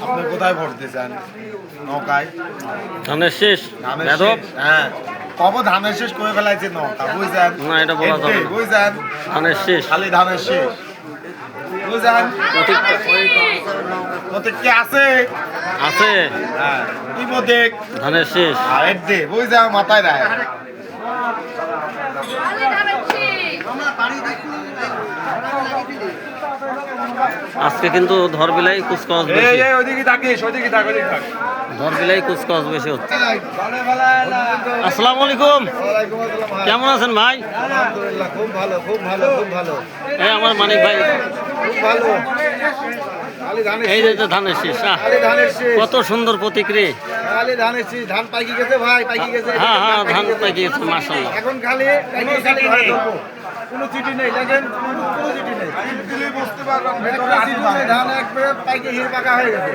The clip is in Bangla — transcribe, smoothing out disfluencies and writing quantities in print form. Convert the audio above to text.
আপনি কোথায় ভরতে চান? নৌকায় ধানের শেষ হ্যাঁ কব ধানের শেষ করে ফেলাইছে নৌকা বুঝছেন না এটা বলা যাবে না। বুঝছেন ধানের শেষ খালি ধানের শেষ বুঝছেন প্রতীক কি আছে আছে হ্যাঁ কি প্রতীক ধানের শেষ আর এর দে বুঝছেন মাথায় রায় আজকে কিন্তু ধরবিলাই কুচকাওয়াজ বেশি ধরবিলাই কুচকাওয়াজ বেশি হচ্ছে। আসসালামু আলাইকুম, কেমন আছেন ভাই? আলহামদুলিল্লাহ খুব ভালো খুব ভালো খুব ভালো এই আমার মানিক ভাই, খুব ভালো খালি ধানের এই যে যে ধানের শেষ খালি ধানের শেষ কত সুন্দর প্রতীক রে। খালি ধানের শেষ ধান পাকি গেছে ভাই পাকি গেছে হ্যাঁ হ্যাঁ ধান পাকি গেছে মাশাআল্লাহ। এখন খালি খালি ঘরে ধরবো কোনো চিঠি নেই দেখেন কোনো চিঠি নেই বুঝতে পারবেন ধান একবারে পাইকে হির পাকা হয়ে গেছে।